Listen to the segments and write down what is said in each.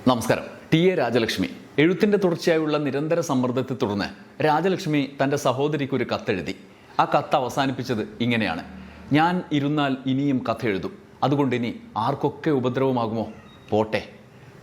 നമസ്കാരം. ടി.എ. രാജലക്ഷ്മി എഴുത്തിൻ്റെ തുടർച്ചയായുള്ള നിരന്തര സമ്മർദ്ദത്തെ തുടർന്ന് രാജലക്ഷ്മി തൻ്റെ സഹോദരിക്ക് ഒരു കത്തെഴുതി. ആ കത്ത് അവസാനിപ്പിച്ചത് ഇങ്ങനെയാണ്: ഞാൻ ഇരുന്നാൽ ഇനിയും കഥ എഴുതും, അതുകൊണ്ട് ഇനി ആർക്കൊക്കെ ഉപദ്രവമാകുമോ പോട്ടെ.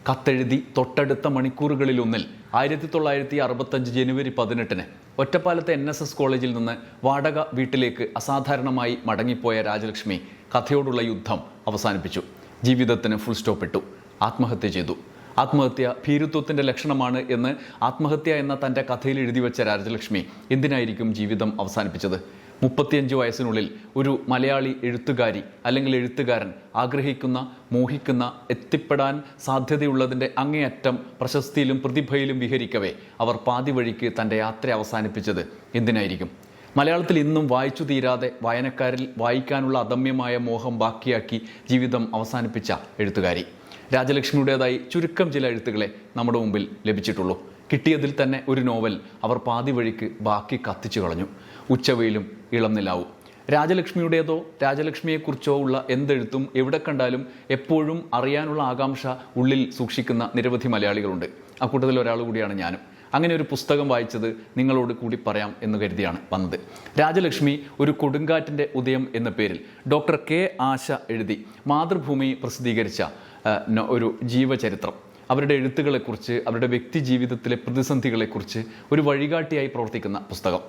കത്തെഴുതി തൊട്ടടുത്ത മണിക്കൂറുകളിലൊന്നിൽ 1965 ജനുവരി 18 ഒറ്റപ്പാലത്തെ NSS കോളേജിൽ നിന്ന് വാടക വീട്ടിലേക്ക് അസാധാരണമായി മടങ്ങിപ്പോയ രാജലക്ഷ്മി കഥയോടുള്ള യുദ്ധം അവസാനിപ്പിച്ചു. ജീവിതത്തിന് ഫുൾ സ്റ്റോപ്പ് ഇട്ടു. ആത്മഹത്യ ചെയ്തു. ആത്മഹത്യ ഭീരുത്വത്തിൻ്റെ ലക്ഷണമാണ് എന്ന് ആത്മഹത്യ എന്ന തൻ്റെ കഥയിൽ എഴുതി വെച്ച രാജലക്ഷ്മി എന്തിനായിരിക്കും ജീവിതം അവസാനിപ്പിച്ചത്? 35 വയസ്സിനുള്ളിൽ ഒരു മലയാളി എഴുത്തുകാരി അല്ലെങ്കിൽ എഴുത്തുകാരൻ ആഗ്രഹിക്കുന്ന, മോഹിക്കുന്ന, എത്തിപ്പെടാൻ സാധ്യതയുള്ളതിൻ്റെ അങ്ങേയറ്റം പ്രശസ്തിയിലും പ്രതിഭയിലും വിഹരിക്കവേ അവർ പാതി വഴിക്ക് തൻ്റെ യാത്ര അവസാനിപ്പിച്ചത് എന്തിനായിരിക്കും? മലയാളത്തിൽ ഇന്നും വായിച്ചു തീരാതെ വായനക്കാരിൽ വായിക്കാനുള്ള അദമ്യമായ മോഹം ബാക്കിയാക്കി ജീവിതം അവസാനിപ്പിച്ച എഴുത്തുകാരി രാജലക്ഷ്മിയുടേതായി ചുരുക്കം ചില എഴുത്തുകളെ നമ്മുടെ മുമ്പിൽ ലഭിച്ചിട്ടുള്ളൂ. കിട്ടിയതിൽ തന്നെ ഒരു നോവൽ അവർ പാതി വഴിക്ക് ബാക്കി കത്തിച്ചു കളഞ്ഞു. ഉച്ചവെയിലും ഇളം നിലാവും. രാജലക്ഷ്മിയുടേതോ രാജലക്ഷ്മിയെക്കുറിച്ചോ ഉള്ള എന്തെഴുത്തും എവിടെ കണ്ടാലും എപ്പോഴും അറിയാനുള്ള ആകാംക്ഷ ഉള്ളിൽ സൂക്ഷിക്കുന്ന നിരവധി മലയാളികളുണ്ട്. അക്കൂട്ടത്തിൽ ഒരാൾ കൂടിയാണ് ഞാനും. അങ്ങനെ ഒരു പുസ്തകം വായിച്ചത് നിങ്ങളോട് കൂടി പറയാം എന്ന് കരുതിയാണ് വന്നത്. രാജലക്ഷ്മി ഒരു കൊടുങ്കാറ്റിൻ്റെ ഉദയം എന്ന പേരിൽ ഡോക്ടർ കെ ആശ എഴുതി മാതൃഭൂമി പ്രസിദ്ധീകരിച്ച ഒരു ജീവചരിത്രം, അവരുടെ എഴുത്തുകളെക്കുറിച്ച്, അവരുടെ വ്യക്തി ജീവിതത്തിലെ പ്രതിസന്ധികളെക്കുറിച്ച് ഒരു വഴികാട്ടിയായി പ്രവർത്തിക്കുന്ന പുസ്തകം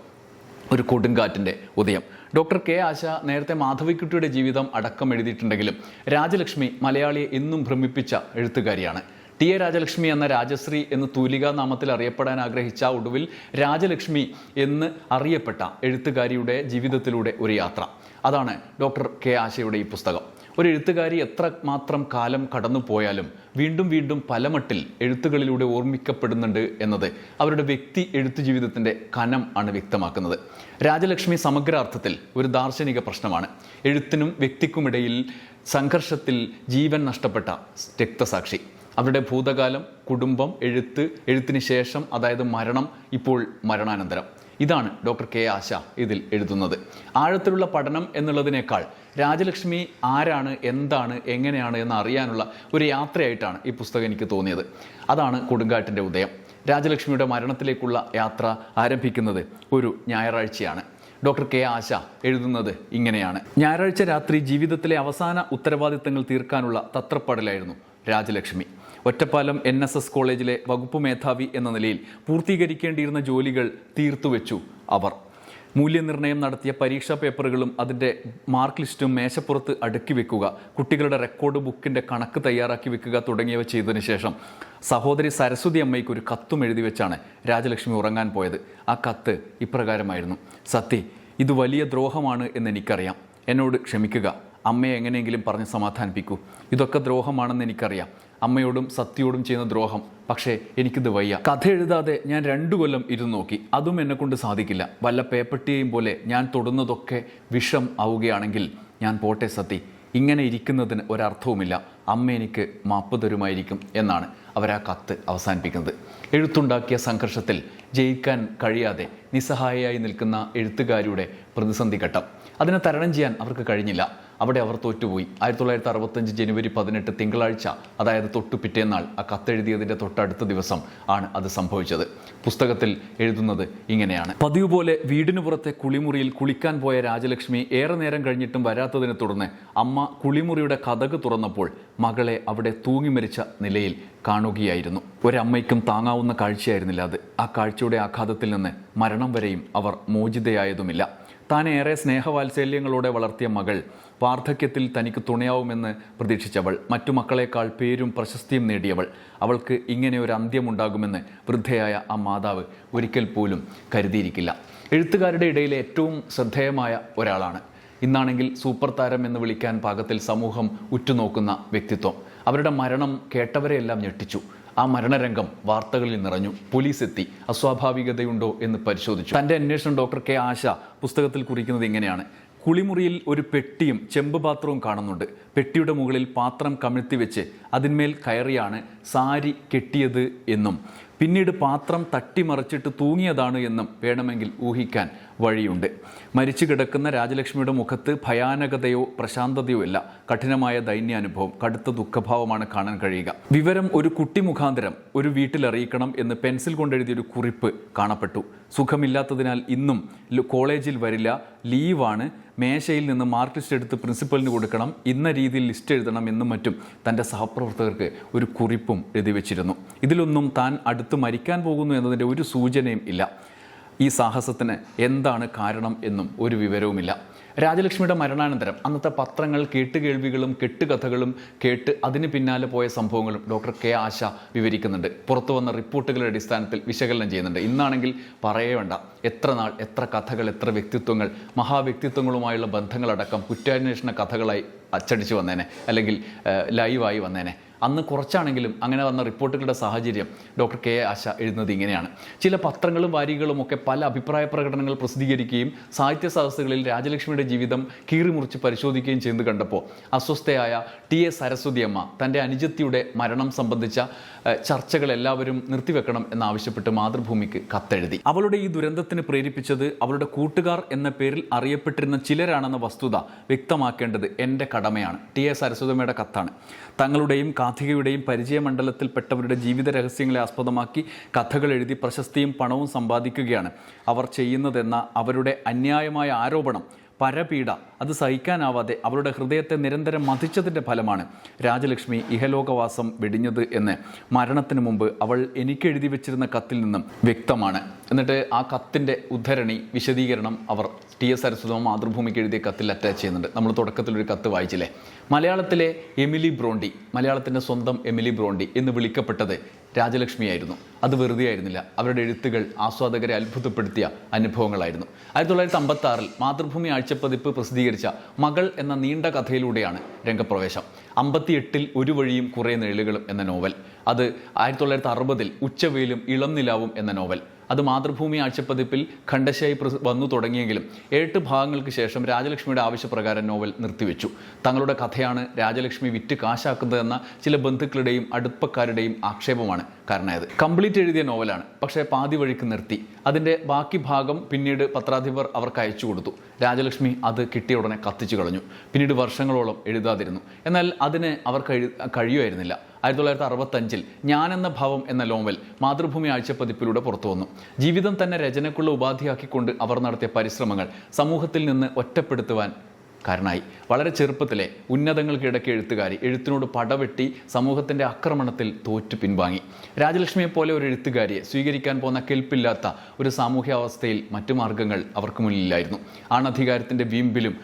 ഒരു കൊടുങ്കാറ്റിൻ്റെ ഉദയം. ഡോക്ടർ കെ ആശ നേരത്തെ മാധവിക്കുട്ടിയുടെ ജീവിതം അടക്കം എഴുതിയിട്ടുണ്ടെങ്കിലും രാജലക്ഷ്മി മലയാളിയെ എന്നും ഭ്രമിപ്പിച്ച എഴുത്തുകാരിയാണ്. ടി.എ. രാജലക്ഷ്മി എന്ന രാജശ്രീ എന്ന് തൂലികാ നാമത്തിൽ അറിയപ്പെടാൻ ആഗ്രഹിച്ച ഒടുവിൽ രാജലക്ഷ്മി എന്ന് അറിയപ്പെട്ട എഴുത്തുകാരിയുടെ ജീവിതത്തിലൂടെ ഒരു യാത്ര. അതാണ് ഡോക്ടർ കെ ആശയുടെ ഈ പുസ്തകം. ഒരു എഴുത്തുകാരി എത്ര മാത്രം കാലം കടന്നു പോയാലും വീണ്ടും വീണ്ടും പലമട്ടിൽ എഴുത്തുകളിലൂടെ ഓർമ്മിക്കപ്പെടുന്നുണ്ട് എന്നത് അവരുടെ വ്യക്തി എഴുത്തു ജീവിതത്തിൻ്റെ കനം ആണ് വ്യക്തമാക്കുന്നത്. രാജലക്ഷ്മി സമഗ്രാർത്ഥത്തിൽ ഒരു ദാർശനിക പ്രശ്നമാണ്. എഴുത്തിനും വ്യക്തിക്കുമിടയിൽ സംഘർഷത്തിൽ ജീവൻ നഷ്ടപ്പെട്ട രക്തസാക്ഷി. അവരുടെ ഭൂതകാലം, കുടുംബം, എഴുത്തിന് ശേഷം, അതായത് മരണം, ഇപ്പോൾ മരണാനന്തരം. ഇതാണ് ഡോക്ടർ കെ ആശ ഇതിൽ എഴുതുന്നത്. ആഴത്തിലുള്ള പഠനം എന്നുള്ളതിനേക്കാൾ രാജലക്ഷ്മി ആരാണ്, എന്താണ്, എങ്ങനെയാണ് എന്ന് അറിയാനുള്ള ഒരു യാത്രയായിട്ടാണ് ഈ പുസ്തകം എനിക്ക് തോന്നിയത്. അതാണ് കൊടുങ്കാറ്റിൻ്റെ ഉദയം. രാജലക്ഷ്മിയുടെ മരണത്തിലേക്കുള്ള യാത്ര ആരംഭിക്കുന്നത് ഒരു ഞായറാഴ്ചയാണ്. ഡോക്ടർ കെ ആശ എഴുതുന്നത് ഇങ്ങനെയാണ്: ഞായറാഴ്ച രാത്രി ജീവിതത്തിലെ അവസാന ഉത്തരവാദിത്തങ്ങൾ തീർക്കാനുള്ള തത്രപ്പാടിലായിരുന്നു രാജലക്ഷ്മി. ഒറ്റപ്പാലം NSS കോളേജിലെ വകുപ്പ് മേധാവി എന്ന നിലയിൽ പൂർത്തീകരിക്കേണ്ടിയിരുന്ന ജോലികൾ തീർത്തുവെച്ചു അവർ. മൂല്യനിർണ്ണയം നടത്തിയ പരീക്ഷാ പേപ്പറുകളും അതിൻ്റെ മാർക്ക് ലിസ്റ്റും മേശപ്പുറത്ത് അടുക്കി വെക്കുക, കുട്ടികളുടെ റെക്കോർഡ് ബുക്കിൻ്റെ കണക്ക് തയ്യാറാക്കി വെക്കുക തുടങ്ങിയവ ചെയ്തതിന് ശേഷം സഹോദരി സരസ്വതി അമ്മയ്ക്ക് ഒരു കത്തും എഴുതി വെച്ചാണ് രാജലക്ഷ്മി ഉറങ്ങാൻ പോയത്. ആ കത്ത് ഇപ്രകാരമായിരുന്നു: സത്യ, ഇത് വലിയ ദ്രോഹമാണ് എന്നെനിക്കറിയാം. എന്നോട് ക്ഷമിക്കുക. അമ്മയെ എങ്ങനെയെങ്കിലും പറഞ്ഞ് സമാധാനിപ്പിക്കൂ. ഇതൊക്കെ ദ്രോഹമാണെന്ന് എനിക്കറിയാം. അമ്മയോടും സത്യയോടും ചെയ്യുന്ന ദ്രോഹം. പക്ഷേ എനിക്കിത് വയ്യ. കഥ എഴുതാതെ ഞാൻ 2 കൊല്ലം ഇരുന്ന് നോക്കി. അതും എന്നെക്കൊണ്ട് സാധിക്കില്ല. വല്ല പേപ്പട്ടിയെയും പോലെ ഞാൻ തൊടുന്നതൊക്കെ വിഷം ആവുകയാണെങ്കിൽ ഞാൻ പോട്ടെ സത്യ. ഇങ്ങനെ ഇരിക്കുന്നതിന് ഒരർത്ഥവുമില്ല. അമ്മ എനിക്ക് മാപ്പ് തരുമായിരിക്കും എന്നാണ് അവരാ കത്ത് അവസാനിപ്പിക്കുന്നത്. എഴുത്തുണ്ടാക്കിയ സംഘർഷത്തിൽ ജയിക്കാൻ കഴിയാതെ നിസ്സഹായയായി നിൽക്കുന്ന എഴുത്തുകാരിയുടെ പ്രതിസന്ധി ഘട്ടം. അതിനെ തരണം ചെയ്യാൻ അവർക്ക് കഴിഞ്ഞില്ല. അവിടെ അവർ തോറ്റുപോയി. 1965 ജനുവരി 18 തിങ്കളാഴ്ച, അതായത് തൊട്ടു പിറ്റേന്നാൾ, ആ കത്തെഴുതിയതിൻ്റെ തൊട്ടടുത്ത ദിവസം ആണ് അത് സംഭവിച്ചത്. പുസ്തകത്തിൽ എഴുതുന്നത് ഇങ്ങനെയാണ്: പതിവ് പോലെ വീടിനു പുറത്തെ കുളിമുറിയിൽ കുളിക്കാൻ പോയ രാജലക്ഷ്മി ഏറെ നേരം കഴിഞ്ഞിട്ടും വരാത്തതിനെ തുടർന്ന് അമ്മ കുളിമുറിയുടെ കതക് തുറന്നപ്പോൾ മകളെ അവിടെ തൂങ്ങി മരിച്ച നിലയിൽ കാണുകയായിരുന്നു. ഒരമ്മയ്ക്കും താങ്ങാവുന്ന കാഴ്ചയായിരുന്നില്ല അത്. ആ കാഴ്ചയുടെ ആഘാതത്തിൽ നിന്ന് മരണം വരെയും അവർ മോചിതയായതുമില്ല. താൻ ഏറെ സ്നേഹവാത്സല്യങ്ങളോടെ വളർത്തിയ മകൾ വാർദ്ധക്യത്തിൽ തനിക്ക് തുണയാവുമെന്ന് പ്രതീക്ഷിച്ചവൾ, മറ്റു മക്കളെക്കാൾ പേരും പ്രശസ്തിയും നേടിയവൾ, അവൾക്ക് ഇങ്ങനെ ഒരു അന്ത്യമുണ്ടാകുമെന്ന് വൃദ്ധയായ ആ മാതാവ് ഒരിക്കൽ പോലും കരുതിയിരിക്കില്ല. എഴുത്തുകാരുടെ ഇടയിലെ ഏറ്റവും ശ്രദ്ധേയമായ ഒരാളാണ്. ഇന്നാണെങ്കിൽ സൂപ്പർ താരം എന്ന് വിളിക്കാൻ പാകത്തിൽ സമൂഹം ഉറ്റുനോക്കുന്ന വ്യക്തിത്വം. അവരുടെ മരണം കേട്ടവരെയെല്ലാം ഞെട്ടിച്ചു. ആ മരണരംഗം വാർത്തകളിൽ നിറഞ്ഞു. പോലീസ് എത്തി. അസ്വാഭാവികതയുണ്ടോ എന്ന് പരിശോധിച്ചു. തൻ്റെ അന്വേഷണം ഡോക്ടർ കെ ആശ പുസ്തകത്തിൽ കുറിക്കുന്നത് ഇങ്ങനെയാണ്: കുളിമുറിയിൽ ഒരു പെട്ടിയും ചെമ്പ് പാത്രവും കാണുന്നുണ്ട്. പെട്ടിയുടെ മുകളിൽ പാത്രം കമിഴ്ത്തി വെച്ച് അതിന്മേൽ കയറിയാണ് സാരി കെട്ടിയത് എന്നും പിന്നീട് പാത്രം തട്ടിമറിച്ചിട്ട് തൂങ്ങിയതാണ് എന്നും വേണമെങ്കിൽ ഊഹിക്കാൻ വഴിയുണ്ട്. മരിച്ചു കിടക്കുന്ന രാജലക്ഷ്മിയുടെ മുഖത്ത് ഭയാനകതയോ പ്രശാന്തതയോ ഇല്ല. കഠിനമായ ദൈന്യാനുഭവം, കടുത്ത ദുഃഖഭാവമാണ് കാണാൻ കഴിയുക. വിവരം ഒരു കുട്ടി മുഖാന്തരം ഒരു വീട്ടിൽ അറിയിക്കണം എന്ന് പെൻസിൽ കൊണ്ടെഴുതിയൊരു കുറിപ്പ് കാണപ്പെട്ടു. സുഖമില്ലാത്തതിനാൽ ഇന്നും കോളേജിൽ വരില്ല, ലീവാണ്, മേശയിൽ നിന്ന് മാർക്ക് ലിസ്റ്റ് എടുത്ത് പ്രിൻസിപ്പലിന് കൊടുക്കണം, ഇന്ന രീതിയിൽ ലിസ്റ്റ് എഴുതണം എന്നും മറ്റും തൻ്റെ സഹപ്രവർത്തകർക്ക് ഒരു കുറിപ്പും എഴുതി വെച്ചിരുന്നു. ഇതിലൊന്നും താൻ അടുത്ത് മരിക്കാൻ പോകുന്നു എന്നതിൻ്റെ ഒരു സൂചനയും ഇല്ല. ഈ സാഹസത്തിന് എന്താണ് കാരണം എന്നും ഒരു വിവരവുമില്ല. രാജലക്ഷ്മിയുടെ മരണാനന്തരം അന്നത്തെ പത്രങ്ങൾ കേട്ടുകേൾവികളും കെട്ടുകഥകളും കേട്ട് അതിന് പിന്നാലെ പോയ സംഭവങ്ങളും ഡോക്ടർ കെ ആശ വിവരിക്കുന്നുണ്ട്. പുറത്തു വന്ന റിപ്പോർട്ടുകളുടെ അടിസ്ഥാനത്തിൽ വിശകലനം ചെയ്യുന്നുണ്ട്. ഇന്നാണെങ്കിൽ പറയേ വേണ്ട, എത്ര നാൾ, എത്ര കഥകൾ, എത്ര വ്യക്തിത്വങ്ങൾ, മഹാവ്യക്തിത്വങ്ങളുമായുള്ള ബന്ധങ്ങളടക്കം കുറ്റാന്വേഷണ കഥകളായി അച്ചടിച്ച് വന്നേനെ, അല്ലെങ്കിൽ ലൈവായി വന്നേനെ. അന്ന് കുറച്ചാണെങ്കിലും അങ്ങനെ വന്ന റിപ്പോർട്ടുകളുടെ സാഹചര്യം ഡോക്ടർ കെ ആശ എഴുതുന്നത് ഇങ്ങനെയാണ്. ചില പത്രങ്ങളും വാരികകളും ഒക്കെ പല അഭിപ്രായ പ്രകടനങ്ങൾ പ്രസിദ്ധീകരിക്കുകയും സാഹിത്യ സദസ്സുകളിൽ രാജലക്ഷ്മിയുടെ ജീവിതം കീറിമുറിച്ച് പരിശോധിക്കുകയും ചെയ്തു കണ്ടപ്പോൾ അസ്വസ്ഥയായ ടി.എ. സരസ്വതി അമ്മ തൻ്റെ അനുജത്തിയുടെ മരണം സംബന്ധിച്ച ചർച്ചകൾ എല്ലാവരും നിർത്തിവെക്കണം എന്നാവശ്യപ്പെട്ട് മാതൃഭൂമിക്ക് കത്തെഴുതി. അവളുടെ ഈ ദുരന്തത്തിന് പ്രേരിപ്പിച്ചത് അവളുടെ കൂട്ടുകാർ എന്ന പേരിൽ അറിയപ്പെട്ടിരുന്ന ചിലരാണെന്ന വസ്തുത വ്യക്തമാക്കേണ്ടത് എൻ്റെ കടമയാണ്. ടി.എ. സരസ്വതിയമ്മയുടെ കത്താണ്. തങ്ങളുടെയും കാഥികയുടെയും പരിചയമണ്ഡലത്തിൽപ്പെട്ടവരുടെ ജീവിത രഹസ്യങ്ങളെ ആസ്പദമാക്കി കഥകൾ എഴുതി പ്രശസ്തിയും പണവും സമ്പാദിക്കുകയാണ് അവർ ചെയ്യുന്നതെന്ന അവരുടെ അന്യായമായ ആരോപണം, പരപീഡ, അത് സഹിക്കാനാവാതെ അവളുടെ ഹൃദയത്തെ നിരന്തരം മഥിച്ചതിൻ്റെ ഫലമാണ് രാജലക്ഷ്മി ഇഹലോകവാസം വെടിഞ്ഞത് എന്ന് മരണത്തിന് മുമ്പ് അവൾ എനിക്ക് എഴുതി വെച്ചിരുന്ന കത്തിൽ നിന്നും വ്യക്തമാണ്. എന്നിട്ട് ആ കത്തിൻ്റെ ഉദ്ധരണി, വിശദീകരണം അവർ ടി.എ. സരസ്വതി മാതൃഭൂമിക്ക് എഴുതിയ കത്തിൽ അറ്റാച്ച് ചെയ്യുന്നുണ്ട്. നമ്മൾ തുടക്കത്തിലൊരു കത്ത് വായിച്ചില്ലേ? മലയാളത്തിലെ എമിലി ബ്രോണ്ടി, മലയാളത്തിൻ്റെ സ്വന്തം എമിലി ബ്രോണ്ടി എന്ന് വിളിക്കപ്പെട്ടത് രാജലക്ഷ്മിയായിരുന്നു. അത് വെറുതെ ആയിരുന്നില്ല. അവരുടെ എഴുത്തുകൾ ആസ്വാദകരെ അത്ഭുതപ്പെടുത്തിയ അനുഭവങ്ങളായിരുന്നു. 1956 മാതൃഭൂമി ആഴ്ചപ്പതിപ്പ് പ്രസിദ്ധീകരിച്ച മകൾ എന്ന നീണ്ട കഥയിലൂടെയാണ് രംഗപ്രവേശം. 58 ഒരു വഴിയും കുറേ നിഴലുകളും എന്ന നോവൽ, അത് 1960 ഉച്ചവെയിലും ഇളം നിലാവും എന്ന നോവൽ, അത് മാതൃഭൂമി ആഴ്ചപ്പതിപ്പിൽ ഖണ്ഡശയായി വന്നു തുടങ്ങിയെങ്കിലും 8 ഭാഗങ്ങൾക്ക് ശേഷം രാജലക്ഷ്മിയുടെ ആവശ്യപ്രകാരം നോവൽ നിർത്തിവെച്ചു. തങ്ങളുടെ കഥയാണ് രാജലക്ഷ്മി വിറ്റ് കാശാക്കുന്നതെന്ന ചില ബന്ധുക്കളുടെയും അടുപ്പക്കാരുടെയും ആക്ഷേപമാണ് കാരണമായത്. കംപ്ലീറ്റ് എഴുതിയ നോവലാണ്, പക്ഷേ പാതി വഴിക്ക് നിർത്തി. അതിൻ്റെ ബാക്കി ഭാഗം പിന്നീട് പത്രാധിപർ അവർക്ക് അയച്ചു കൊടുത്തു. രാജലക്ഷ്മി അത് കിട്ടിയ ഉടനെ കത്തിച്ചു കളഞ്ഞു. പിന്നീട് വർഷങ്ങളോളം എഴുതാതിരുന്നു. എന്നാൽ അതിന് അവർക്ക് കഴിയുമായിരുന്നില്ല. 1965 ഞാനെന്ന ഭാവം എന്ന നോവൽ മാതൃഭൂമി ആഴ്ചപ്പതിപ്പിലൂടെ പുറത്തു വന്നു. ജീവിതം തന്നെ രചനയ്ക്കുള്ള ഉപാധിയാക്കിക്കൊണ്ട് അവർ നടത്തിയ പരിശ്രമങ്ങൾ സമൂഹത്തിൽ നിന്ന് ഒറ്റപ്പെടുത്തുവാൻ കാരണമായി. വളരെ ചെറുപ്പത്തിലെ ഉന്നതങ്ങൾ കീഴടക്കിയ എഴുത്തുകാരി എഴുത്തിനോട് പടവെട്ടി സമൂഹത്തിൻ്റെ ആക്രമണത്തിൽ തോറ്റു പിൻവാങ്ങി. രാജലക്ഷ്മിയെപ്പോലെ ഒരു എഴുത്തുകാരിയെ സ്വീകരിക്കാൻ പോകുന്ന കെൽപ്പില്ലാത്ത ഒരു സാമൂഹ്യാവസ്ഥയിൽ മറ്റു മാർഗങ്ങൾ അവർക്ക് മുന്നിലായിരുന്നു. ആണധികാരത്തിൻ്റെ വീമ്പിലും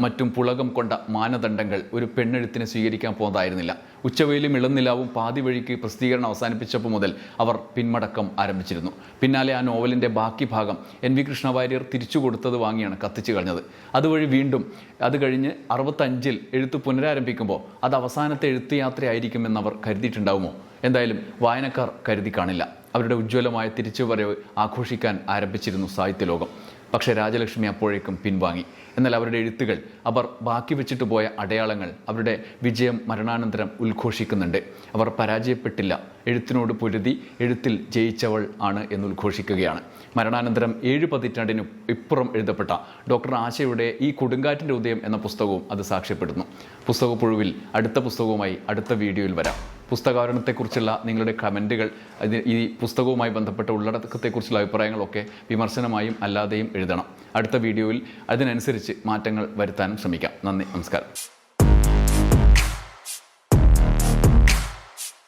മറ്റും പുളകം കൊണ്ട മാനദണ്ഡങ്ങൾ ഒരു പെണ്ണെഴുത്തിനെ സ്വീകരിക്കാൻ പോകുന്നതായിരുന്നില്ല. ഉച്ചവെയിലും ഇളന്നിലാവും പാതി വഴിക്ക് പ്രസിദ്ധീകരണം അവസാനിപ്പിച്ചപ്പോൾ മുതൽ അവർ പിന്മടക്കം ആരംഭിച്ചിരുന്നു. പിന്നാലെ ആ നോവലിൻ്റെ ബാക്കി ഭാഗം NV കൃഷ്ണവാര്യർ തിരിച്ചു കൊടുത്തത് വാങ്ങിയാണ് കത്തിച്ചു കളഞ്ഞത്. അതുവഴി വീണ്ടും അത് കഴിഞ്ഞ് 65 എഴുത്ത് പുനരാരംഭിക്കുമ്പോൾ അത് അവസാനത്തെ എഴുത്ത് യാത്രയായിരിക്കുമെന്ന് അവർ കരുതിയിട്ടുണ്ടാവുമോ? എന്തായാലും വായനക്കാർ കരുതി കാണില്ല. അവരുടെ ഉജ്ജ്വലമായ തിരിച്ചുവരവ് ആഘോഷിക്കാൻ ആരംഭിച്ചിരുന്നു സാഹിത്യലോകം. പക്ഷേ രാജലക്ഷ്മി അപ്പോഴേക്കും പിൻവാങ്ങി. എന്നാൽ അവരുടെ എഴുത്തുകൾ, അവർ ബാക്കി വെച്ചിട്ട് പോയ അടയാളങ്ങൾ അവരുടെ വിജയം മരണാനന്തരം ഉദ്ഘോഷിക്കുന്നുണ്ട്. അവർ പരാജയപ്പെട്ടില്ല, എഴുത്തിനോട് പൊരുതി എഴുത്തിൽ ജയിച്ചവൾ ആണ് എന്ന് ഉദ്ഘോഷിക്കുകയാണ്. മരണാനന്തരം 7 പതിറ്റാണ്ടിനും ഇപ്പുറം എഴുതപ്പെട്ട ഡോക്ടർ ആശയുടെ ഈ കൊടുങ്കാറ്റിൻ്റെ ഉദയം എന്ന പുസ്തകവും അത് സാക്ഷ്യപ്പെടുന്നു. പുസ്തകപ്പുഴുവിൽ അടുത്ത പുസ്തകവുമായി അടുത്ത വീഡിയോയിൽ വരാം. പുസ്തകാവരണത്തെക്കുറിച്ചുള്ള നിങ്ങളുടെ കമൻറ്റുകൾ, ഈ പുസ്തകവുമായി ബന്ധപ്പെട്ട ഉള്ളടക്കത്തെക്കുറിച്ചുള്ള അഭിപ്രായങ്ങളൊക്കെ വിമർശനമായും അല്ലാതെയും എഴുതണം. അടുത്ത വീഡിയോയിൽ അതിനനുസരിച്ച് മാറ്റങ്ങൾ വരുത്താനും ശ്രമിക്കാം. നന്ദി, നമസ്കാരം.